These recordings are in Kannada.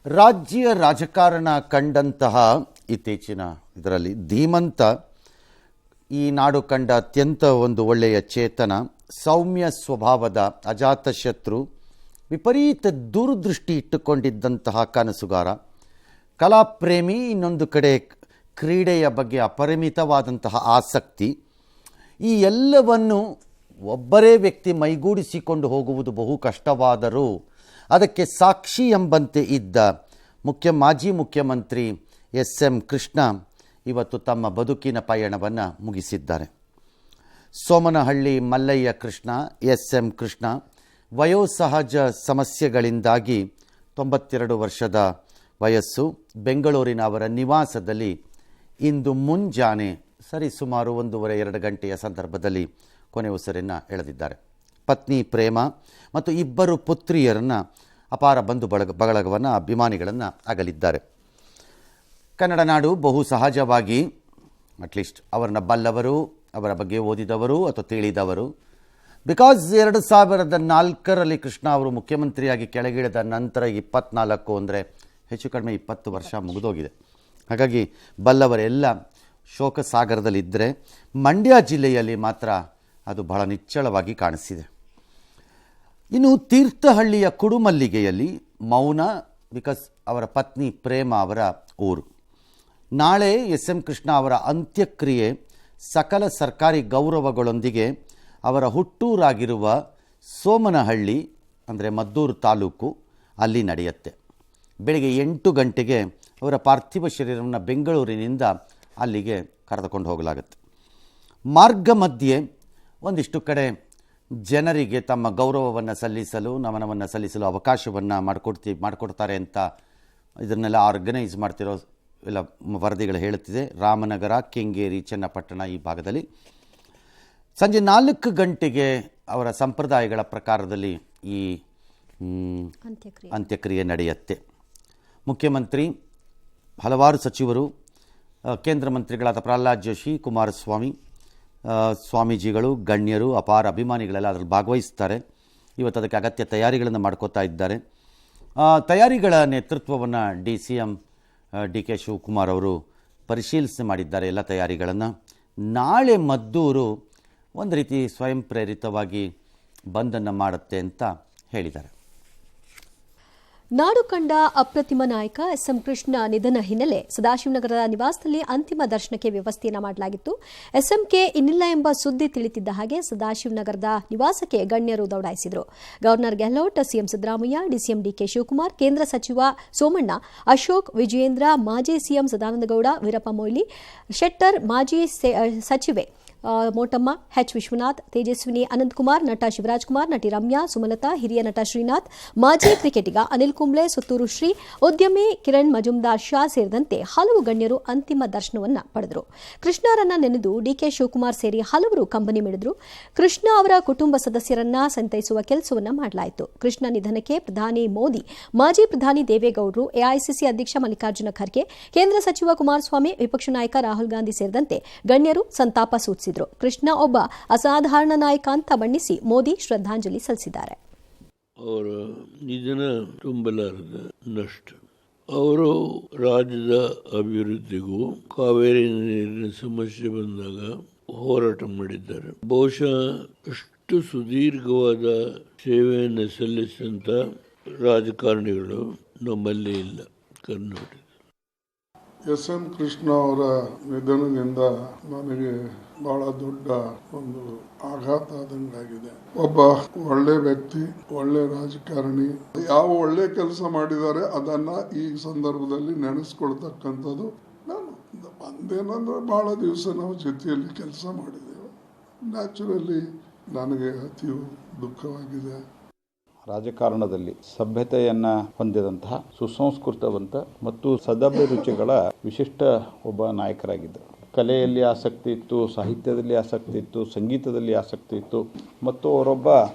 ರಾಜ್ಯ ರಾಜಕಾರಣ ಕಂಡಂತಹ ಇತ್ತೀಚಿನ ಇದರಲ್ಲಿ ಧೀಮಂತ, ಈ ನಾಡು ಕಂಡ ಅತ್ಯಂತ ಒಂದು ಒಳ್ಳೆಯ ಚೇತನ, ಸೌಮ್ಯ ಸ್ವಭಾವದ ಅಜಾತಶತ್ರು, ವಿಪರೀತ ದೂರದೃಷ್ಟಿ ಇಟ್ಟುಕೊಂಡಿದ್ದಂತಹ ಕನಸುಗಾರ, ಕಲಾಪ್ರೇಮಿ, ಇನ್ನೊಂದು ಕಡೆ ಕ್ರೀಡೆಯ ಬಗ್ಗೆ ಅಪರಿಮಿತವಾದಂತಹ ಆಸಕ್ತಿ, ಈ ಎಲ್ಲವನ್ನು ಒಬ್ಬರೇ ವ್ಯಕ್ತಿ ಮೈಗೂಡಿಸಿಕೊಂಡು ಹೋಗುವುದು ಬಹು ಕಷ್ಟವಾದರೂ ಅದಕ್ಕೆ ಸಾಕ್ಷಿ ಎಂಬಂತೆ ಇದ್ದ ಮಾಜಿ ಮುಖ್ಯಮಂತ್ರಿ ಎಸ್.ಎಂ. ಕೃಷ್ಣ ಇವತ್ತು ತಮ್ಮ ಬದುಕಿನ ಪಯಣವನ್ನು ಮುಗಿಸಿದ್ದಾರೆ. ಸೋಮನಹಳ್ಳಿ ಮಲ್ಲಯ್ಯ ಕೃಷ್ಣ, ಎಸ್.ಎಂ. ಕೃಷ್ಣ ವಯೋಸಹಜ ಸಮಸ್ಯೆಗಳಿಂದಾಗಿ 92 ವರ್ಷದ ವಯಸ್ಸು, ಬೆಂಗಳೂರಿನ ಅವರ ನಿವಾಸದಲ್ಲಿ ಇಂದು ಮುಂಜಾನೆ ಸರಿಸುಮಾರು 1:30-2 ಗಂಟೆಯ ಸಂದರ್ಭದಲ್ಲಿ ಕೊನೆ ಉಸಿರನ್ನು ಎಳೆದಿದ್ದಾರೆ. ಪತ್ನಿ ಪ್ರೇಮ ಮತ್ತು 2 ಪುತ್ರಿಯರನ್ನು, ಅಪಾರ ಬಂಧು ಬಳಗವನ್ನು, ಅಭಿಮಾನಿಗಳನ್ನು ಅಗಲಿದ್ದಾರೆ. ಕನ್ನಡ ನಾಡು ಬಹು ಸಹಜವಾಗಿ ಅಟ್ಲೀಸ್ಟ್ ಅವರನ್ನು ಬಲ್ಲವರು, ಅವರ ಬಗ್ಗೆ ಓದಿದವರು ಅಥವಾ ತಿಳಿದವರು, ಬಿಕಾಸ್ 2004ರಲ್ಲಿ ಕೃಷ್ಣ ಅವರು ಮುಖ್ಯಮಂತ್ರಿಯಾಗಿ ಕೆಳಗಿಳಿದ ನಂತರ 24 ಅಂದರೆ ಹೆಚ್ಚು ಕಡಿಮೆ 20 ವರ್ಷ ಮುಗಿದೋಗಿದೆ. ಹಾಗಾಗಿ ಬಲ್ಲವರೆಲ್ಲ ಶೋಕ ಸಾಗರದಲ್ಲಿದ್ದರೆ ಮಂಡ್ಯ ಜಿಲ್ಲೆಯಲ್ಲಿ ಮಾತ್ರ ಅದು ಬಹಳ ನಿಚ್ಚಳವಾಗಿ ಕಾಣಿಸಿದೆ. ಇನ್ನು ತೀರ್ಥಹಳ್ಳಿಯ ಕುಡುಮಲ್ಲಿಗೆಯಲ್ಲಿ ಮೌನ, ಬಿಕಾಸ್ ಅವರ ಪತ್ನಿ ಪ್ರೇಮ ಅವರ ಊರು. ನಾಳೆ ಎಸ್.ಎಂ. ಕೃಷ್ಣ ಅವರ ಅಂತ್ಯಕ್ರಿಯೆ ಸಕಲ ಸರ್ಕಾರಿ ಗೌರವಗಳೊಂದಿಗೆ ಅವರ ಹುಟ್ಟೂರಾಗಿರುವ ಸೋಮನಹಳ್ಳಿ ಅಂದರೆ ಮದ್ದೂರು ತಾಲೂಕು ಅಲ್ಲಿ ನಡೆಯುತ್ತೆ. ಬೆಳಗ್ಗೆ 8 ಗಂಟೆಗೆ ಅವರ ಪಾರ್ಥಿವ ಶರೀರವನ್ನು ಬೆಂಗಳೂರಿನಿಂದ ಅಲ್ಲಿಗೆ ಕರೆದುಕೊಂಡು ಹೋಗಲಾಗುತ್ತೆ. ಮಾರ್ಗ ಮಧ್ಯೆ ಒಂದಿಷ್ಟು ಕಡೆ ಜನರಿಗೆ ತಮ್ಮ ಗೌರವವನ್ನು ಸಲ್ಲಿಸಲು, ನಮನವನ್ನು ಸಲ್ಲಿಸಲು ಅವಕಾಶವನ್ನು ಮಾಡಿಕೊಡ್ತಾರೆ ಅಂತ ಇದನ್ನೆಲ್ಲ ಆರ್ಗನೈಸ್ ಮಾಡ್ತಿರೋ ಎಲ್ಲ ವರದಿಗಳು ಹೇಳುತ್ತಿದೆ. ರಾಮನಗರ, ಕೆಂಗೇರಿ, ಚನ್ನಪಟ್ಟಣ ಈ ಭಾಗದಲ್ಲಿ ಸಂಜೆ 4 ಗಂಟೆಗೆ ಅವರ ಸಂಪ್ರದಾಯಗಳ ಪ್ರಕಾರದಲ್ಲಿ ಈ ಅಂತ್ಯಕ್ರಿಯೆ ನಡೆಯುತ್ತೆ. ಮುಖ್ಯಮಂತ್ರಿ, ಹಲವಾರು ಸಚಿವರು, ಕೇಂದ್ರ ಮಂತ್ರಿಗಳಾದ ಪ್ರಹ್ಲಾದ್ ಜೋಶಿ, ಕುಮಾರಸ್ವಾಮಿ, ಸ್ವಾಮೀಜಿಗಳು, ಗಣ್ಯರು, ಅಪಾರ ಅಭಿಮಾನಿಗಳೆಲ್ಲ ಅದರಲ್ಲಿ ಭಾಗವಹಿಸ್ತಾರೆ. ಇವತ್ತು ಅದಕ್ಕೆ ಅಗತ್ಯ ತಯಾರಿಗಳನ್ನು ಮಾಡ್ಕೋತಾ ಇದ್ದಾರೆ. ತಯಾರಿಗಳ ನೇತೃತ್ವವನ್ನು ಡಿ.ಸಿ.ಎಂ. ಡಿ.ಕೆ. ಶಿವಕುಮಾರ್ ಅವರು ಪರಿಶೀಲನೆ ಮಾಡಿದ್ದಾರೆ ಎಲ್ಲ ತಯಾರಿಗಳನ್ನು. ನಾಳೆ ಮದ್ದೂರು ಒಂದು ರೀತಿ ಸ್ವಯಂ ಪ್ರೇರಿತವಾಗಿ ಬಂದನ್ನು ಮಾಡುತ್ತೆ ಅಂತ ಹೇಳಿದ್ದಾರೆ. ನಾಡು ಕಂಡ ಅಪ್ರತಿಮ ನಾಯಕ ಎಸ್.ಎಂ. ಕೃಷ್ಣ ನಿಧನ ಹಿನ್ನೆಲೆ ಸದಾಶಿವನಗರದ ನಿವಾಸದಲ್ಲಿ ಅಂತಿಮ ದರ್ಶನಕ್ಕೆ ವ್ಯವಸ್ಥೆಯನ್ನು ಮಾಡಲಾಗಿತ್ತು. ಎಸ್ಎಂಕೆ ಇನ್ನಿಲ್ಲ ಎಂಬ ಸುದ್ದಿ ತಿಳಿತಿದ್ದ ಹಾಗೆ ಸದಾಶಿವನಗರದ ನಿವಾಸಕ್ಕೆ ಗಣ್ಯರು ದೌಡಾಯಿಸಿದರು. Governor Gehlot, CM Siddaramaiah, DCM DK Shivakumar, ಕೇಂದ್ರ ಸಚಿವ ಸೋಮಣ್ಣ, ಅಶೋಕ್, ವಿಜಯೇಂದ್ರ, ಮಾಜಿ ಸಿಎಂ ಸದಾನಂದಗೌಡ, ವೀರಪ್ಪ ಮೊಯ್ಲಿ, ಶೆಟ್ಟರ್, ಮಾಜಿ ಸಚಿವೆ ಮೋಟಮ್ಮ, ಎಚ್ ವಿಶ್ವನಾಥ್, ತೇಜಸ್ವಿನಿ ಅನಂತಕುಮಾರ್, ನಟ ಶಿವರಾಜ್ಕುಮಾರ್, ನಟಿ ರಮ್ಯಾ, ಸುಮಲತಾ, ಹಿರಿಯ ನಟ ಶ್ರೀನಾಥ್, ಮಾಜಿ ಕ್ರಿಕೆಟಿಗ ಅನಿಲ್ ಕುಂಬ್ಳೆ, ಸುತ್ತೂರು ಶ್ರೀ, ಉದ್ಯಮಿ ಕಿರಣ್ ಮಜುಮ್ದಾರ್ ಶಾ ಸೇರಿದಂತೆ ಹಲವು ಗಣ್ಯರು ಅಂತಿಮ ದರ್ಶನವನ್ನು ಪಡೆದರು. ಕೃಷ್ಣರನ್ನ ನೆನೆದು ಡಿಕೆ ಶಿವಕುಮಾರ್ ಸೇರಿ ಹಲವರು ಕಂಬನಿ ಮಿಡಿದ್ರು. ಕೃಷ್ಣ ಅವರ ಕುಟುಂಬ ಸದಸ್ಯರನ್ನ ಸಂತೈಸುವ ಕೆಲಸವನ್ನ ಮಾಡಲಾಯಿತು. ಕೃಷ್ಣ ನಿಧನಕ್ಕೆ ಪ್ರಧಾನಿ ಮೋದಿ, ಮಾಜಿ ಪ್ರಧಾನಿ ದೇವೇಗೌಡರು, ಎಐಸಿಸಿ ಅಧ್ಯಕ್ಷ ಮಲ್ಲಿಕಾರ್ಜುನ ಖರ್ಗೆ, ಕೇಂದ್ರ ಸಚಿವ ಕುಮಾರಸ್ವಾಮಿ, ವಿಪಕ್ಷ ನಾಯಕ ರಾಹುಲ್ ಗಾಂಧಿ ಸೇರಿದಂತೆ ಗಣ್ಯರು ಸಂತಾಪ ಸೂಚಿಸಿದರು. ಕೃಷ್ಣ ಒಬ್ಬ ಅಸಾಧಾರಣ ನಾಯಕ ಅಂತ ಬಣ್ಣಿಸಿ ಮೋದಿ ಶ್ರದ್ಧಾಂಜಲಿ ಸಲ್ಲಿಸಿದ್ದಾರೆ. ಅವರ ನಿಧನ ತುಂಬಲಾರದ ನಷ್ಟ. ಅವರು ರಾಜ್ಯದ ಅಭಿವೃದ್ಧಿಗೂ ಕಾವೇರಿ ನೀರಿನ ಸಮಸ್ಯೆ ಬಂದಾಗ ಹೋರಾಟ ಮಾಡಿದ್ದಾರೆ. ಬಹುಶಃ ಅಷ್ಟು ಸುದೀರ್ಘವಾದ ಸೇವೆಯನ್ನು ಸಲ್ಲಿಸಿದಂಥ ರಾಜಕಾರಣಿಗಳು ನಮ್ಮಲ್ಲಿ ಇಲ್ಲ ಕರ್ನಾಟಕ. ಎಸ್.ಎಂ. ಕೃಷ್ಣ ಅವರ ನಿಧನದಿಂದ ನನಗೆ ಬಹಳ ದೊಡ್ಡ ಒಂದು ಆಘಾತ ಆದಂಗಾಗಿದೆ. ಒಬ್ಬ ಒಳ್ಳೆ ವ್ಯಕ್ತಿ, ಒಳ್ಳೆ ರಾಜಕಾರಣಿ, ಯಾವ ಒಳ್ಳೆ ಕೆಲಸ ಮಾಡಿದ್ದಾರೆ ಅದನ್ನ ಈ ಸಂದರ್ಭದಲ್ಲಿ ನೆನೆಸ್ಕೊಳ್ತಕ್ಕಂಥದ್ದು. ನಾನು ಒಂದೇನಂದ್ರೆ ಬಹಳ ದಿವಸ ನಾವು ಜೊತೆಯಲ್ಲಿ ಕೆಲಸ ಮಾಡಿದ್ದೇವೆ. ನ್ಯಾಚುರಲಿ ನನಗೆ ಅತಿ ದುಃಖವಾಗಿದೆ. ರಾಜಕಾರಣದಲ್ಲಿ ಸಭ್ಯತೆಯನ್ನು ಹೊಂದಿದಂತಹ ಸುಸಂಸ್ಕೃತವಂತ ಮತ್ತು ಸದಭಿರುಚಿಗಳ ವಿಶಿಷ್ಟ ಒಬ್ಬ ನಾಯಕರಾಗಿದ್ದರು. ಕಲೆಯಲ್ಲಿ ಆಸಕ್ತಿ ಇತ್ತು, ಸಾಹಿತ್ಯದಲ್ಲಿ ಆಸಕ್ತಿ ಇತ್ತು, ಸಂಗೀತದಲ್ಲಿ ಆಸಕ್ತಿ ಇತ್ತು ಮತ್ತು ಅವರೊಬ್ಬ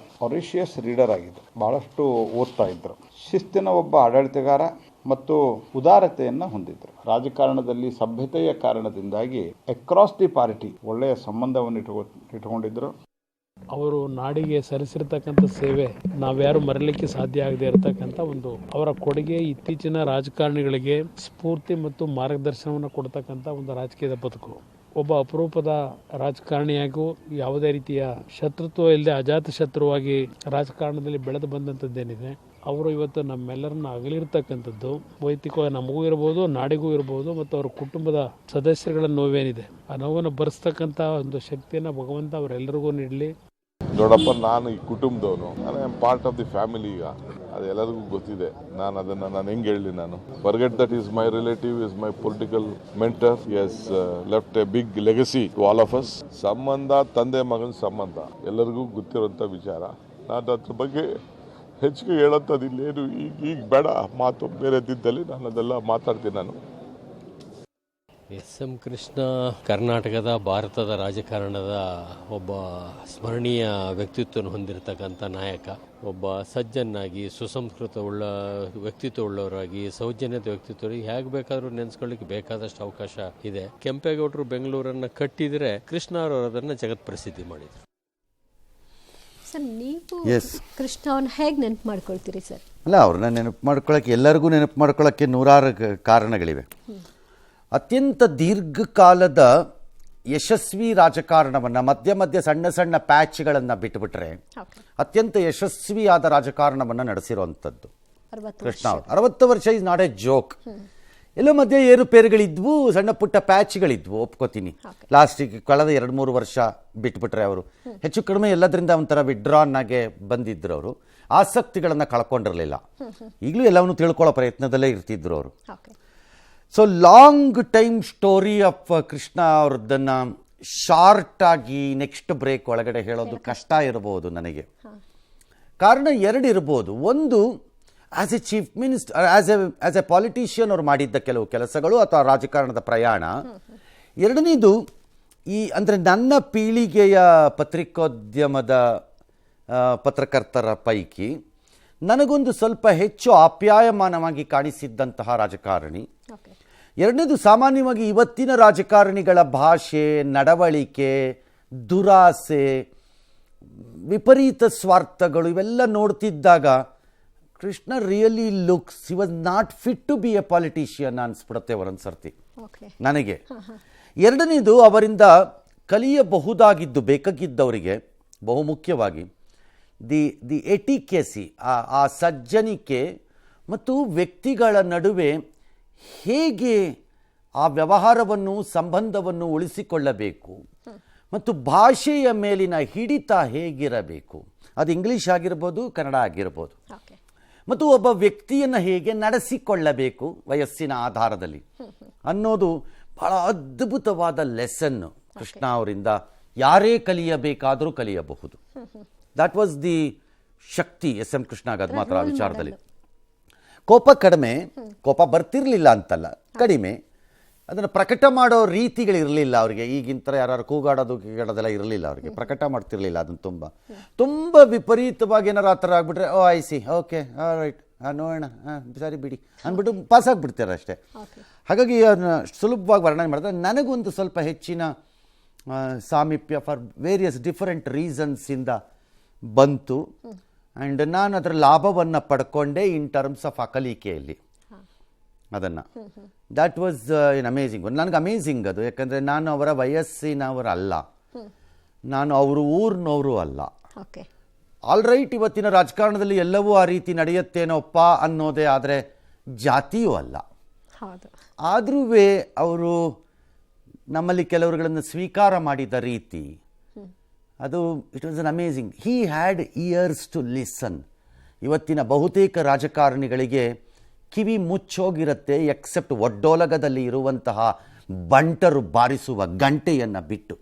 ಒರಿಷಿಯಸ್ ರೀಡರ್ ಆಗಿದ್ದರು. ಬಹಳಷ್ಟು ಓದ್ತಾ ಇದ್ದರು. ಶಿಸ್ತಿನ ಒಬ್ಬ ಆಡಳಿತಗಾರ ಮತ್ತು ಉದಾರತೆಯನ್ನು ಹೊಂದಿದ್ದರು. ರಾಜಕಾರಣದಲ್ಲಿ ಸಭ್ಯತೆಯ ಕಾರಣದಿಂದಾಗಿ ಅಕ್ರಾಸ್ ದಿ ಪಾರ್ಟಿ ಒಳ್ಳೆಯ ಸಂಬಂಧವನ್ನು ಇಟ್ಟುಕೊಂಡಿದ್ದರು. ಅವರು ನಾಡಿಗೆ ಸಲ್ಲಿಸಿರ್ತಕ್ಕಂಥ ಸೇವೆ ನಾವ್ಯಾರು ಮರಲಿಕ್ಕೆ ಸಾಧ್ಯ ಆಗದೆ ಇರತಕ್ಕಂಥ ಒಂದು ಅವರ ಕೊಡುಗೆ ಇತ್ತೀಚಿನ ರಾಜಕಾರಣಿಗಳಿಗೆ ಸ್ಫೂರ್ತಿ ಮತ್ತು ಮಾರ್ಗದರ್ಶನವನ್ನು ಕೊಡ್ತಕ್ಕಂಥ ಒಂದು ರಾಜಕೀಯದ ಬದುಕು. ಒಬ್ಬ ಅಪರೂಪದ ರಾಜಕಾರಣಿಯಾಗೂ ಯಾವುದೇ ರೀತಿಯ ಶತ್ರುತ್ವ ಇಲ್ಲದೆ ಅಜಾತ ಶತ್ರುವಾಗಿ ರಾಜಕಾರಣದಲ್ಲಿ ಬೆಳೆದು ಬಂದಂಥದ್ದೇನಿದೆ, ಅವರು ಇವತ್ತು ನಮ್ಮೆಲ್ಲರನ್ನ ಅಗಲಿರ್ತಕ್ಕಂಥದ್ದು ವೈಯಕ್ತಿಕವಾಗಿ ನಮಗೂ ಇರ್ಬೋದು, ನಾಡಿಗೂ ಇರ್ಬೋದು, ಮತ್ತು ಅವರ ಕುಟುಂಬದ ಸದಸ್ಯರುಗಳ ನೋವೇನಿದೆ ಆ ನೋವನ್ನು ಭರಿಸ್ತಕ್ಕಂಥ ಒಂದು ಶಕ್ತಿಯನ್ನು ಭಗವಂತ ಅವರೆಲ್ಲರಿಗೂ ನೀಡಲಿ. ನೋಡಪ್ಪ, ನಾನು ಈ ಕುಟುಂಬದವನು, ನಾನು I am part of the family. ಈಗ ಅದು ಎಲ್ಲರಿಗೂ ಗೊತ್ತಿದೆ. ನಾನು ಹೆಂಗೆ ಹೇಳಲಿ, ನಾನು forget that is my relative, is my political mentor, as left a big legacy to all of us. ಸಂಬಂಧ ತಂದೆ ಮಗನ ಸಂಬಂಧ ಎಲ್ಲರಿಗೂ ಗೊತ್ತಿರೋಂಥ ವಿಚಾರ. ನಾನು ಅದ್ರ ಬಗ್ಗೆ ಹೆಚ್ಚಿಗೆ ಹೇಳೋಂಥದ್ದು ಇಲ್ಲೇನು ಈಗ ಬೇಡ, ಮಾತು ಬೇರೆದಿದ್ದಲ್ಲಿ ನಾನು ಅದೆಲ್ಲ ಮಾತಾಡ್ತೀನಿ. ನಾನು ಎಸ್ ಎಂ ಕೃಷ್ಣ ಕರ್ನಾಟಕದ ಭಾರತದ ರಾಜಕಾರಣದ ಒಬ್ಬ ಸ್ಮರಣೀಯ ವ್ಯಕ್ತಿತ್ವವನ್ನು ಹೊಂದಿರತಕ್ಕಂಥ ನಾಯಕ. ಒಬ್ಬ ಸಜ್ಜನಾಗಿ, ಸುಸಂಸ್ಕೃತವುಳ್ಳ ವ್ಯಕ್ತಿತ್ವವುಳ್ಳವರಾಗಿ, ಸೌಜನ್ಯದ ವ್ಯಕ್ತಿತ್ವ ಹೇಗೆ ಬೇಕಾದರೂ ನೆನೆಸ್ಕೊಳ್ಳಿಕ್ಕೆ ಬೇಕಾದಷ್ಟು ಅವಕಾಶ ಇದೆ. ಕೆಂಪೇಗೌಡರು ಬೆಂಗಳೂರನ್ನು ಕಟ್ಟಿದರೆ ಕೃಷ್ಣ ಅವರು ಅದನ್ನು ಜಗತ್ ಪ್ರಸಿದ್ಧಿ ಮಾಡಿದರು. ಸರ್, ನೀವು ಕೃಷ್ಣ ಅವ್ರನ್ನ ಹೇಗೆ ನೆನಪು ಮಾಡ್ಕೊಳ್ತೀರಿ ಸರ್? ಅಲ್ಲ, ಅವ್ರನ್ನ ನೆನಪು ಮಾಡ್ಕೊಳ್ಳೋಕ್ಕೆ, ಎಲ್ಲರಿಗೂ ನೆನಪು ಮಾಡ್ಕೊಳ್ಳೋಕ್ಕೆ ನೂರಾರು ಕಾರಣಗಳಿವೆ. ಅತ್ಯಂತ ದೀರ್ಘಕಾಲದ ಯಶಸ್ವಿ ರಾಜಕಾರಣವನ್ನು ಮಧ್ಯ ಮಧ್ಯ ಸಣ್ಣ ಸಣ್ಣ ಪ್ಯಾಚ್ಗಳನ್ನು ಬಿಟ್ಟುಬಿಟ್ರೆ ಅತ್ಯಂತ ಯಶಸ್ವಿಯಾದ ರಾಜಕಾರಣವನ್ನು ನಡೆಸಿರುವಂಥದ್ದು ಕೃಷ್ಣ ಅವರು. 60 ವರ್ಷ ಇಸ್ ನಾಟ್ ಎ ಜೋಕ್. ಎಲ್ಲೋ ಮಧ್ಯೆ ಏರುಪೇರುಗಳಿದ್ವು, ಸಣ್ಣ ಪುಟ್ಟ ಪ್ಯಾಚ್ಗಳಿದ್ವು, ಒಪ್ಕೋತೀನಿ. ಲಾಸ್ಟಿಗೆ ಕಳೆದ 2-3 ವರ್ಷ ಬಿಟ್ಬಿಟ್ರೆ ಅವರು ಹೆಚ್ಚು ಕಡಿಮೆ ಎಲ್ಲದರಿಂದ ಒಂಥರ ವಿಡ್ರಾನ್ ಆಗಿ ಬಂದಿದ್ರು. ಅವರು ಆಸಕ್ತಿಗಳನ್ನು ಕಳ್ಕೊಂಡಿರಲಿಲ್ಲ. ಈಗಲೂ ಎಲ್ಲವನ್ನೂ ತಿಳ್ಕೊಳ್ಳೋ ಪ್ರಯತ್ನದಲ್ಲೇ ಇರ್ತಿದ್ರು ಅವರು. So long time story of Krishna ಅವ್ರದ್ದನ್ನು ಶಾರ್ಟಾಗಿ ನೆಕ್ಸ್ಟ್ ಬ್ರೇಕ್ ಒಳಗಡೆ ಹೇಳೋದು ಕಷ್ಟ ಇರ್ಬೋದು ನನಗೆ. ಕಾರಣ 2 ಇರ್ಬೋದು. ಒಂದು, as a chief minister, as a politician ಅವ್ರು ಮಾಡಿದ್ದ ಕೆಲವು ಕೆಲಸಗಳು ಅಥವಾ ರಾಜಕಾರಣದ ಪ್ರಯಾಣ. 2ನೇದು, ಅಂದರೆ ನನ್ನ ಪೀಳಿಗೆಯ ಪತ್ರಿಕೋದ್ಯಮದ ಪತ್ರಕರ್ತರ ಪೈಕಿ ನನಗೊಂದು ಸ್ವಲ್ಪ ಹೆಚ್ಚು ಆಪ್ಯಾಯಮಾನವಾಗಿ ಕಾಣಿಸಿದ್ದಂತಹ ರಾಜಕಾರಣಿ. 2ನೇದು, ಸಾಮಾನ್ಯವಾಗಿ ಇವತ್ತಿನ ರಾಜಕಾರಣಿಗಳ ಭಾಷೆ, ನಡವಳಿಕೆ, ದುರಾಸೆ, ವಿಪರೀತ ಸ್ವಾರ್ಥಗಳು ಇವೆಲ್ಲ ನೋಡ್ತಿದ್ದಾಗ Krishna really looks he was not fit to be a politician ಅನ್ಸ್ಬಿಡುತ್ತೆ ಒಂದೊಂದು ಸರ್ತಿ ನನಗೆ. 2ನೇದು, ಅವರಿಂದ ಕಲಿಯಬಹುದಾಗಿದ್ದು, ಬೇಕಾಗಿದ್ದವರಿಗೆ ಬಹುಮುಖ್ಯವಾಗಿ ದಿ ಎಟಿಕೆಸಿ, ಆ ಸಜ್ಜನಿಕೆ ಮತ್ತು ವ್ಯಕ್ತಿಗಳ ನಡುವೆ ಹೇಗೆ ಆ ವ್ಯವಹಾರವನ್ನು, ಸಂಬಂಧವನ್ನು ಉಳಿಸಿಕೊಳ್ಳಬೇಕು ಮತ್ತು ಭಾಷೆಯ ಮೇಲಿನ ಹಿಡಿತ ಹೇಗಿರಬೇಕು, ಅದು ಇಂಗ್ಲೀಷ್ ಆಗಿರ್ಬೋದು, ಕನ್ನಡ ಆಗಿರ್ಬೋದು, ಮತ್ತು ಒಬ್ಬ ವ್ಯಕ್ತಿಯನ್ನು ಹೇಗೆ ನಡೆಸಿಕೊಳ್ಳಬೇಕು ವಯಸ್ಸಿನ ಆಧಾರದಲ್ಲಿ ಅನ್ನೋದು ಬಹಳ ಅದ್ಭುತವಾದ ಲೆಸನ್ನು ಕೃಷ್ಣ ಅವರಿಂದ ಯಾರೇ ಕಲಿಯಬೇಕಾದರೂ ಕಲಿಯಬಹುದು. That was the shakti S M ಕೃಷ್ಣಾಗ. ಅದು ಮಾತ್ರ ಆ ವಿಚಾರದಲ್ಲಿ ಕೋಪ ಕಡಿಮೆ, ಕೋಪ ಬರ್ತಿರ್ಲಿಲ್ಲ ಅಂತಲ್ಲ, ಕಡಿಮೆ. ಅದನ್ನು ಪ್ರಕಟ ಮಾಡೋ ರೀತಿಗಳಿರಲಿಲ್ಲ ಅವರಿಗೆ. ಈಗಿನ ಥರ ಯಾರು ಕೂಗಾಡೋದೆಲ್ಲ ಇರಲಿಲ್ಲ ಅವರಿಗೆ, ಪ್ರಕಟ ಮಾಡ್ತಿರ್ಲಿಲ್ಲ. ಅದನ್ನು ತುಂಬ ವಿಪರೀತವಾಗಿ ಏನಾರು ಆ ಥರ ಆಗಿಬಿಟ್ರೆ, ಓ ಐ ಸಿ, ಓಕೆ, ರೈಟ್, ನೋಡೋಣ, ಸರಿ ಬಿಡಿ ಅಂದ್ಬಿಟ್ಟು ಪಾಸ್ ಆಗಿಬಿಡ್ತಾರೆ ಅಷ್ಟೇ. ಹಾಗಾಗಿ ಅದನ್ನು ಸುಲಭವಾಗಿ ವರ್ಣನೆ ಮಾಡಿದ್ರೆ ನನಗೊಂದು ಸ್ವಲ್ಪ ಹೆಚ್ಚಿನ ಸಾಮೀಪ್ಯ ಫಾರ್ ವೇರಿಯಸ್ ಡಿಫರೆಂಟ್ ರೀಸನ್ಸಿಂದ ಬಂತು. ಆ್ಯಂಡ್ ನಾನು ಅದರ ಲಾಭವನ್ನು ಪಡ್ಕೊಂಡೆ ಇನ್ ಟರ್ಮ್ಸ್ ಆಫ್ ಅಕಲಿಕೆಯಲ್ಲಿ ಅದನ್ನು. That was in amazing. ನನಗೆ ಅಮೇಝಿಂಗ್ ಅದು, ಯಾಕಂದರೆ ನಾನು ಅವರ ವಯಸ್ಸಿನವರಲ್ಲ, ನಾನು ಅವ್ರ ಊರಿನವರು ಅಲ್ಲ. ಆಲ್ ರೈಟ್, ಇವತ್ತಿನ ರಾಜಕಾರಣದಲ್ಲಿ ಎಲ್ಲವೂ ಆ ರೀತಿ ನಡೆಯುತ್ತೇನೋಪ್ಪ ಅನ್ನೋದೇ, ಆದರೆ ಜಾತಿಯೂ ಅಲ್ಲ. ಆದರೂ ಅವರು ನಮ್ಮಲ್ಲಿ ಕೆಲವರುಗಳನ್ನು ಸ್ವೀಕಾರ ಮಾಡಿದ ರೀತಿ, ಅದು it was an amazing. He had ears to listen. ಇವತ್ತಿನ ಬಹುತೇಕ ರಾಜಕಾರಣಿಗಳಿಗೆ ಕಿವಿ ಮುಚ್ಚೋಗಿರುತ್ತೆ, ಎಕ್ಸೆಪ್ಟ್ ಒಡ್ಡೋಲಗದಲ್ಲಿ ಇರುವಂತಹ ಬಂಟರು ಬಾರಿಸುವ ಗಂಟೆಯನ್ನು ಬಿಟ್ಟು.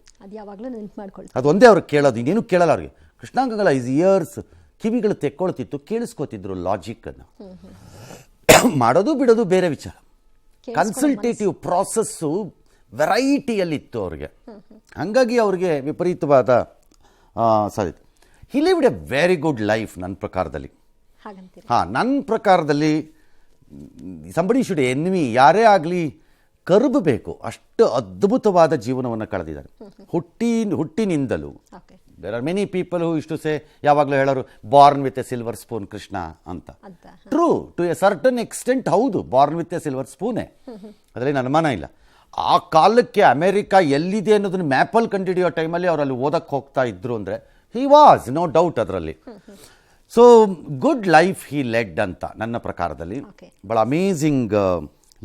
ಅದು ಒಂದೇ ಅವ್ರು ಕೇಳೋದು, ಇನ್ನೇನು ಕೇಳಲ್ಲ ಅವ್ರಿಗೆ. ಕೃಷ್ಣಾಂಗಗಳ ಈಸ್ ಇಯರ್ಸ್ ಕಿವಿಗಳು ತೆಕ್ಕೊಳ್ತಿತ್ತು, ಕೇಳಿಸ್ಕೊತಿದ್ರು ಲಾಜಿಕ್ಕನ್ನು. ಮಾಡೋದು ಬಿಡೋದು ಬೇರೆ ವಿಚಾರ. ಕನ್ಸಲ್ಟೇಟಿವ್ ಪ್ರಾಸೆಸ್ಸು ವೆರೈಟಿಯಲ್ಲಿತ್ತು ಅವ್ರಿಗೆ. ಹಾಗಾಗಿ ಅವ್ರಿಗೆ ವಿಪರೀತವಾದ ಸಾಧ್ಯತೆ. ಹಿ lived A very good life ನನ್ನ ಪ್ರಕಾರದಲ್ಲಿ. ನನ್ನ ಪ್ರಕಾರದಲ್ಲಿ ಸಂಬಡಿ ಶುಡ್ ಎನ್ವಿ, ಯಾರೇ ಆಗಲಿ ಕರುಬಬೇಕು, ಅಷ್ಟು ಅದ್ಭುತವಾದ ಜೀವನವನ್ನು ಕಳೆದಿದ್ದಾರೆ. ಹುಟ್ಟಿನಿಂದಲೂ there are many people who ಇಷ್ಟು ಸೇ ಯಾವಾಗಲೂ ಹೇಳೋರು born with a silver spoon Krishna ಅಂತ. True to a certain extent, ಹೌದು, ಬಾರ್ನ್ ವಿತ್ ಎ ಸಿಲ್ವರ್ ಸ್ಪೂನೇ, ಅದರಲ್ಲಿ ಅನುಮಾನ ಇಲ್ಲ. ಆ ಕಾಲಕ್ಕೆ ಅಮೆರಿಕ ಎಲ್ಲಿದೆ ಅನ್ನೋದನ್ನ ಮ್ಯಾಪಲ್ಲಿ ಕಂಡುಹಿಡಿಯೋ ಟೈಮಲ್ಲಿ ಅವ್ರು ಅಲ್ಲಿ ಓದಕ್ಕೆ ಹೋಗ್ತಾ ಇದ್ರು ಅಂದರೆ ಹಿ ವಾಸ್ ನೋ ಡೌಟ್ ಅದರಲ್ಲಿ. So good life he led ಅಂತ ನನ್ನ ಪ್ರಕಾರದಲ್ಲಿ, ಭಾಳ ಅಮೇಝಿಂಗ್